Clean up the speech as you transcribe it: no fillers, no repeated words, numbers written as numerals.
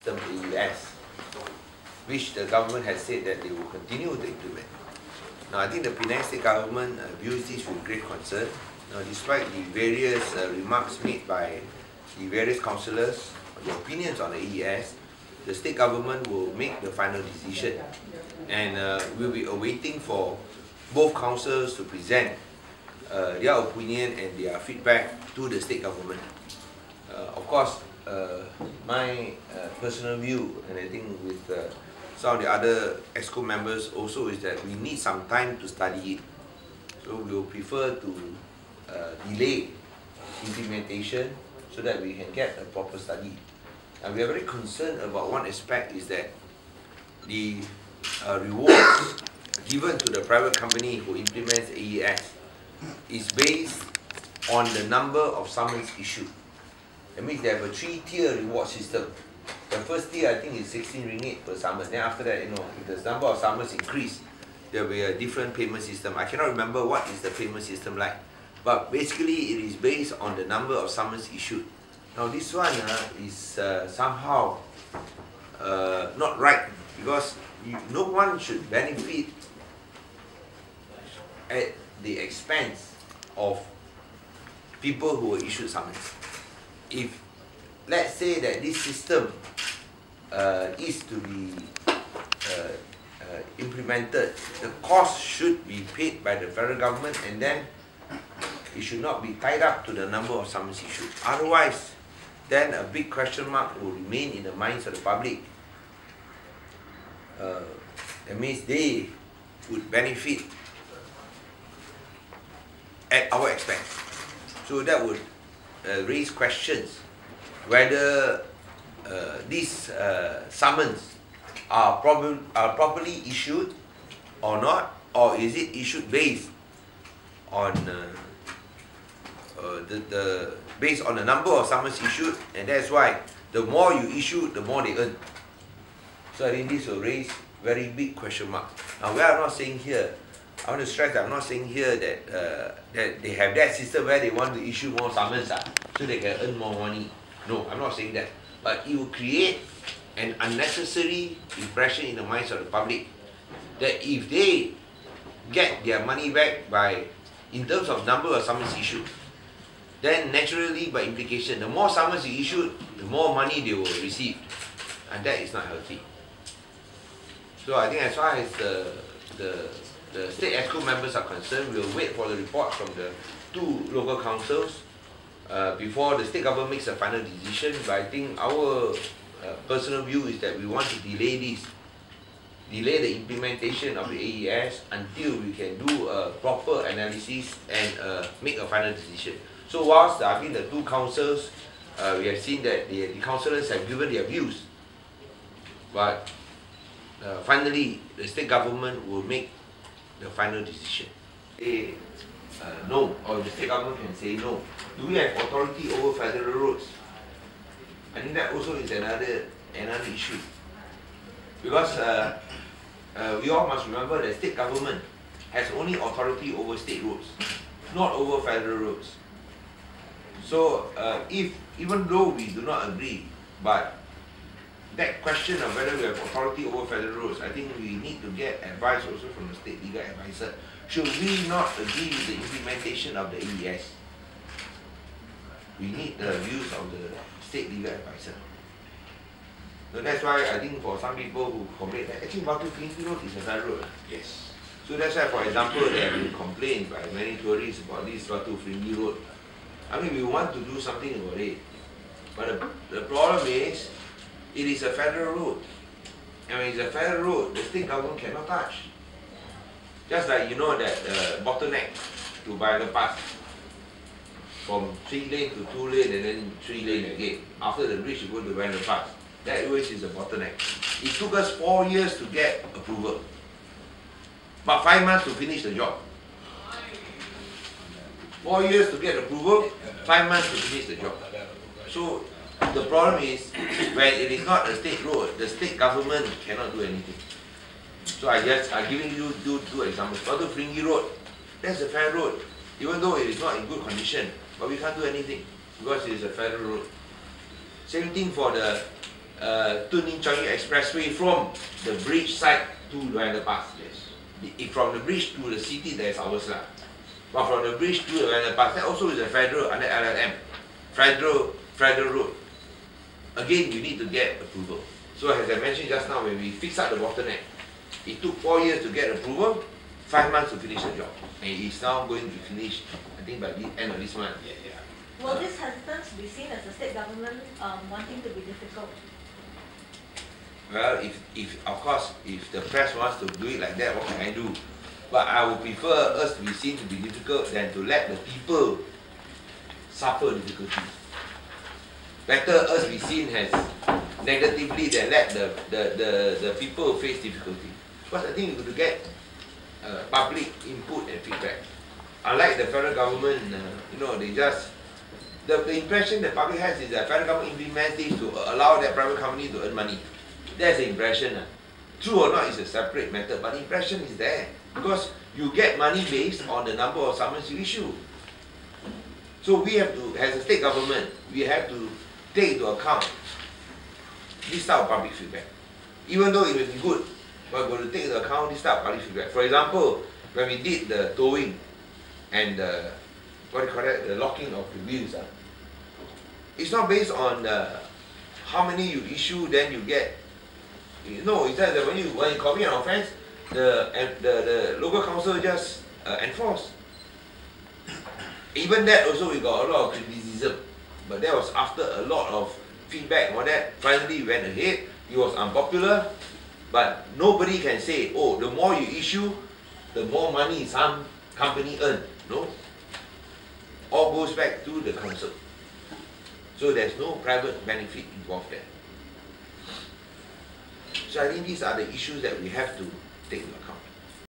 system AES, which the government has said that they will continue to implement. Now, I think the Penang State Government views this with great concern. Now, despite the various remarks made by the various councillors, the opinions on the AES, the state government will make the final decision, and we'll be awaiting for both councils to present their opinion and their feedback to the state government. Of course, my personal view, and I think with some of the other EXCO members also, is that we need some time to study it. So we will prefer to delay implementation so that we can get a proper study. And we are very concerned about one aspect, is that the rewards given to the private company who implements AES is based on the number of summons issued. That means they have a 3-tier reward system. The first tier, I think, is 16 ringgit per summons. Then after that, if the number of summons increase, there will be a different payment system. I cannot remember what is the payment system like, but basically it is based on the number of summons issued. Now this one is somehow not right, because no one should benefit at the expense of people who were issued summons. If, let's say that this system is to be implemented, the cost should be paid by the federal government, and then it should not be tied up to the number of summons issued. Otherwise, then a big question mark will remain in the minds of the public. That means they would benefit at our expense. So that would raise questions whether these summons are properly issued or not, or is it issued based on based on the number of summons issued, and that's why the more you issue, the more they earn. So I think this will raise very big question marks. Now, we are not saying here, I want to stress that I'm not saying here that that they have that system where they want to issue more summons so they can earn more money. No, I'm not saying that. But it will create an unnecessary impression in the minds of the public that if they get their money back by, in terms of number of summons issued, then naturally, by implication, the more summons you issue, the more money they will receive, and that is not healthy. So I think as far as the state EXCO members are concerned, we'll wait for the report from the 2 local councils before the state government makes a final decision. But I think our personal view is that we want to delay the implementation of the AES until we can do a proper analysis and make a final decision. So whilst I think the 2 councils, we have seen that the councillors have given their views, but finally the state government will make the final decision. Say no, or the state government can say no. Do we have authority over federal roads? I think that also is another issue, because we all must remember that state government has only authority over state roads, not over federal roads. So even though we do not agree, but that question of whether we have authority over federal roads, I think we need to get advice also from the state legal advisor. Should we not agree with the implementation of the AES? We need the views of the state legal advisor. So that's why I think for some people who complain that actually Batu Tinggi Road is a federal road. Yes. So that's why, for example, there have been complaints by many tourists about this Batu Tinggi Road. I mean, we want to do something about it. But the problem is, it is a federal road. And when it's a federal road, the state government cannot touch. Just like you know that bottleneck to bypass from 3 lane to 2 lane and then 3 lane again. After the bridge, you go to bypass. That always is a bottleneck. It took us 4 years to get approval, but 5 months to finish the job. 4 years to get approval, 5 months to finish the job. So the problem is, when it is not a state road, the state government cannot do anything. So I'm giving you 2 examples. Batu Tinggi Road, that's a federal road. Even though it is not in good condition, but we can't do anything because it is a federal road. Same thing for the Tuning Changi Expressway from the bridge side to the underpass. Yes. From the bridge to the city, there is ours lah. But from the bridge to the underpass, that also is a federal under LLM. Federal road. Again, you need to get approval. So as I mentioned just now, when we fix up the bottleneck, it took 4 years to get approval, 5 months to finish the job. And it's now going to finish, I think, by the end of this month. Will this hesitance be seen as the state government wanting to be difficult? Well, if of course, if the press wants to do it like that, what can I do? But I would prefer us to be seen to be difficult than to let the people suffer difficulties. Better us be seen as negatively than let the people face difficulty. Because I think you have to get public input and feedback. Unlike the federal government, they just the impression the public has is that federal government implements this to allow that private company to earn money. That's the impression. True or not is a separate matter, but the impression is there. Because you get money based on the number of summons you issue. So we have to, as a state government, we have to take into account this type of public feedback. Even though it may be good, but we're going to take into account this type of public feedback. For example, when we did the towing and the, the locking of the wheels, it's not based on how many you issue, then you get. No, it's that when you commit an offence, the local council just enforce. Even that also we got a lot of criticism, but that was after a lot of feedback and all that. Finally we went ahead. It was unpopular, but nobody can say, oh, the more you issue, the more money some company earn. No, all goes back to the council. So there's no private benefit involved there. So I think these are the issues that we have to take into account.